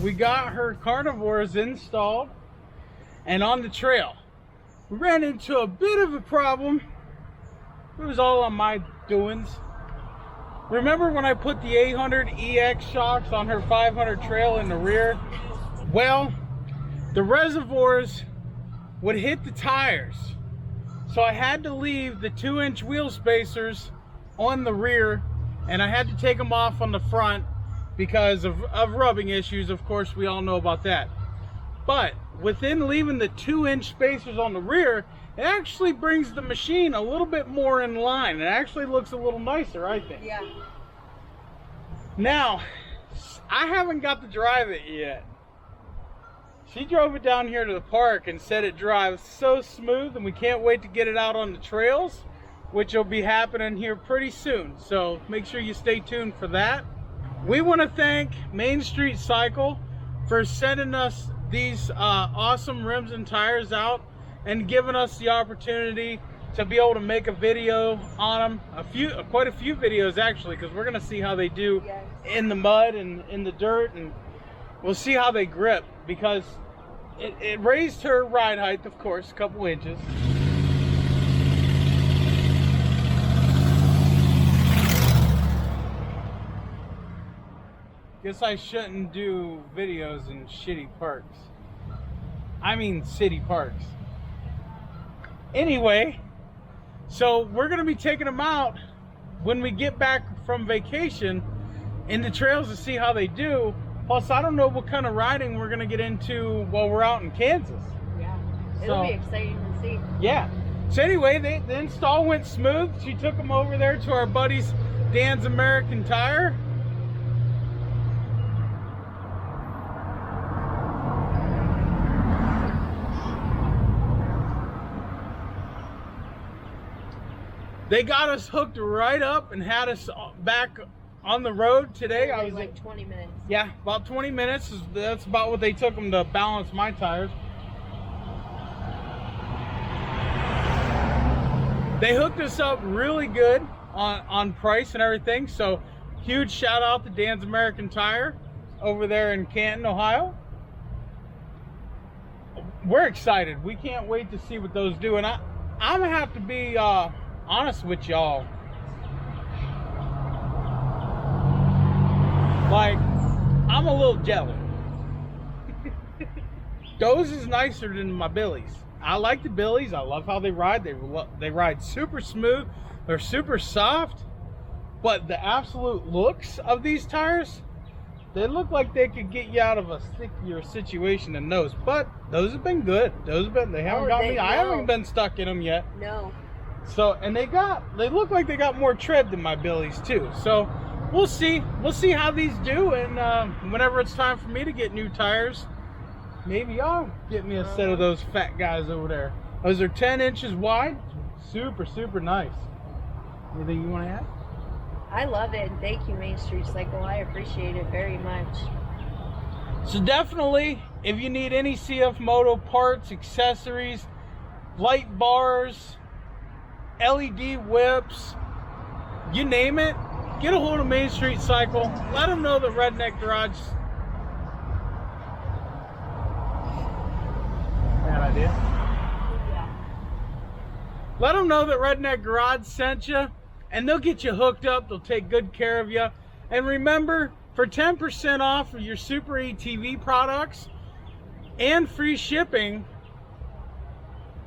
we got her Carnivores installed and on the trail. We ran into a bit of a problem. It was all on my doings. Remember when I put the 800 EX shocks on her 500 trail in the rear? Well, the reservoirs would hit the tires. So I had to leave the 2-inch wheel spacers on the rear, and I had to take them off on the front because of rubbing issues. Of course, we all know about that. But within leaving the 2-inch spacers on the rear, it actually brings the machine a little bit more in line. It actually looks a little nicer, I think. Yeah. Now, I haven't got to drive it yet. She drove it down here to the park and said it drives so smooth, and we can't wait to get it out on the trails, which will be happening here pretty soon. So make sure you stay tuned for that. We want to thank Main Street Cycle for sending us these awesome rims and tires out and giving us the opportunity to be able to make a video on them. Quite a few videos actually, because we're gonna see how they do in the mud and in the dirt, and we'll see how they grip, because it raised her ride height, of course, a couple inches. Guess I shouldn't do videos in shitty parks. I mean city parks. Anyway, so we're gonna be taking them out when we get back from vacation in the trails to see how they do. Plus, I don't know what kind of riding we're gonna get into while we're out in Kansas. Yeah, it'll be exciting to see. Yeah. So anyway, the install went smooth. She took them over there to our buddies Dan's American Tire. They got us hooked right up and had us back on the road today. I was like 20 minutes. Yeah, about 20 minutes. That's about what they took them to balance my tires. They hooked us up really good on price and everything. So huge shout out to Dan's American Tire over there in Canton, Ohio. We're excited. We can't wait to see what those do. And I'm gonna have to be honest with y'all. Like, I'm a little jealous. Those is nicer than my Billies. I like the Billies. I love how they ride. They ride super smooth. They're super soft. But the absolute looks of these tires, they look like they could get you out of a stickier situation than those. But those have been good. They haven't got me. I haven't been stuck in them yet. No. So, and they look like they got more tread than my Billies too. So we'll see how these do, and whenever it's time for me to get new tires, maybe y'all get me a set of those fat guys over there. Those are 10 inches wide. Super nice. Anything you want to add? I love it, and thank you, Main Street Cycle. I appreciate it very much. So definitely, if you need any CFMOTO parts, accessories, light bars, LED whips, you name it, get a hold of Main Street Cycle. Let them know that Redneck Garage. Bad idea. Yeah. Let them know that Redneck Garage sent you, and they'll get you hooked up. They'll take good care of you. And remember, for 10% off of your Super ATV products and free shipping,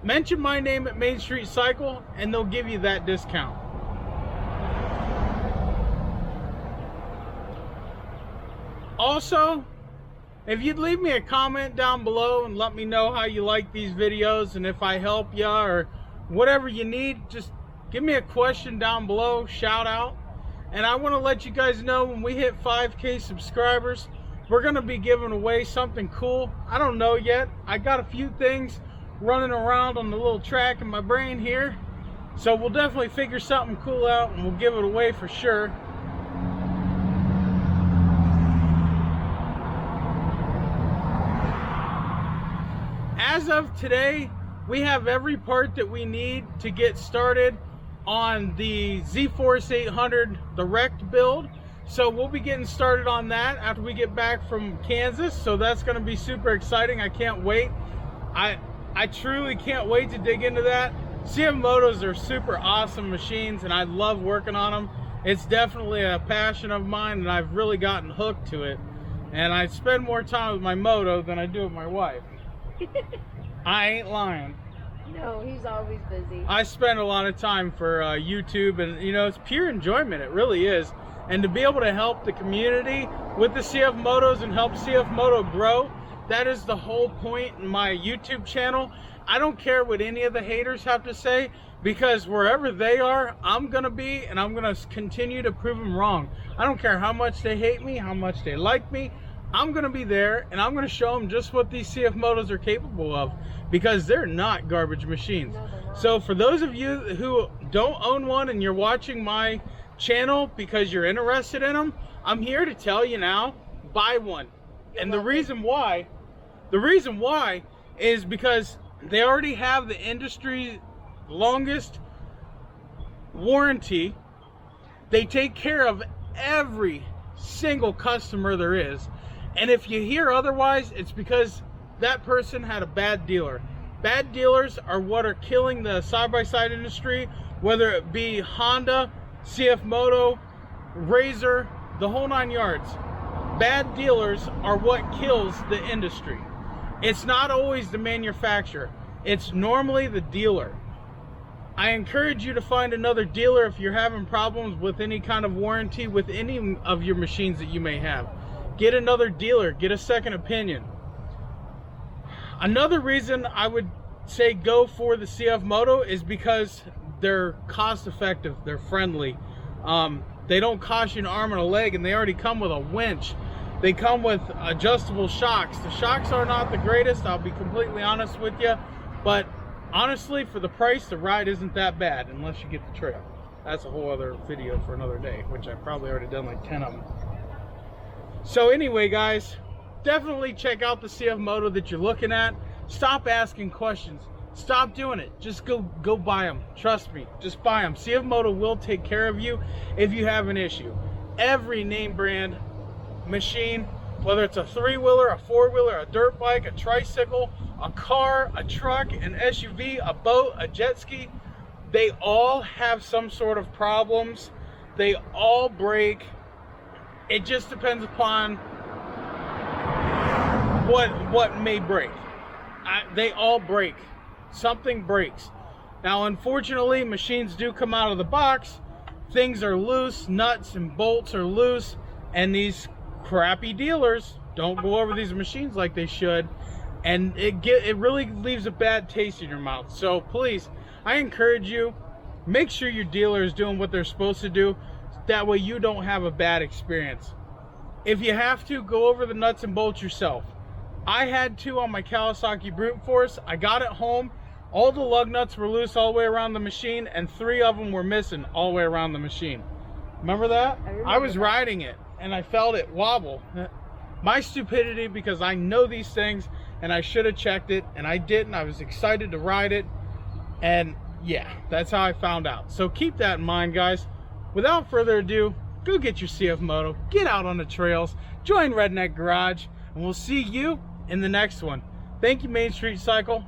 mention my name at Main Street Cycle and they'll give you that discount. Also, if you'd leave me a comment down below and let me know how you like these videos, and if I help you or whatever you need, just give me a question down below, shout out. And I want to let you guys know, when we hit 5K subscribers, we're going to be giving away something cool. I don't know yet. I got a few things running around on the little track in my brain here, so we'll definitely figure something cool out and we'll give it away for sure. As of today, we have every part that we need to get started on the ZForce 800 direct build. So we'll be getting started on that after we get back from Kansas. So that's going to be super exciting. I can't wait. I truly can't wait to dig into that. CFMOTOs are super awesome machines, and I love working on them. It's definitely a passion of mine, and I've really gotten hooked to it. And I spend more time with my moto than I do with my wife. I ain't lying. No, he's always busy. I spend a lot of time for YouTube, and you know, it's pure enjoyment. It really is. And to be able to help the community with the CFMOTOs and help CFMOTO grow, that is the whole point in my YouTube channel. I don't care what any of the haters have to say, because wherever they are, I'm gonna be, and I'm gonna continue to prove them wrong. I don't care how much they hate me, how much they like me. I'm gonna be there, and I'm gonna show them just what these CFMOTOs are capable of, because they're not garbage machines. No, they're not. So for those of you who don't own one and you're watching my channel because you're interested in them, I'm here to tell you now, buy one. And the reason why is because they already have the industry's longest warranty. They take care of every single customer there is. And if you hear otherwise, it's because that person had a bad dealer. Bad dealers are what are killing the side-by-side industry, whether it be Honda, CFMOTO, Razor, the whole 9 yards. Bad dealers are what kills the industry. It's not always the manufacturer. It's normally the dealer. I encourage you to find another dealer if you're having problems with any kind of warranty with any of your machines that you may have. Get another dealer, get a second opinion. Another reason I would say go for the CFMOTO is because they're cost effective, they're friendly. They don't cost you an arm and a leg, and they already come with a winch. They come with adjustable shocks. The shocks are not the greatest, I'll be completely honest with you, but honestly, for the price, the ride isn't that bad unless you get the trail. That's a whole other video for another day, which I've probably already done like 10 of them. So anyway, guys, definitely check out the CFMOTO that you're looking at. Stop asking questions. Stop doing it. Just go buy them. Trust me, just buy them. CFMOTO will take care of you if you have an issue. Every name brand machine, whether it's a 3-wheeler, a 4-wheeler, a dirt bike, a tricycle, a car, a truck, an SUV, a boat, a jet ski, they all have some sort of problems. They all break. It just depends upon what may break. They all break. Something breaks. Now, unfortunately, machines do come out of the box. Things are loose, nuts and bolts are loose, and these crappy dealers don't go over these machines like they should, and it really leaves a bad taste in your mouth. So please, I encourage you, make sure your dealer is doing what they're supposed to do. That way you don't have a bad experience. If you have to, go over the nuts and bolts yourself. I had to on my Kawasaki Brute Force. I got it home. All the lug nuts were loose all the way around the machine, and 3 of them were missing all the way around the machine. Remember that? I was riding it and I felt it wobble. My stupidity, because I know these things and I should have checked it, and I didn't. I was excited to ride it, and yeah, that's how I found out. So keep that in mind, guys. Without further ado, go get your CFMOTO, get out on the trails, join Redneck Garage, and we'll see you in the next one. Thank you, Main Street Cycle.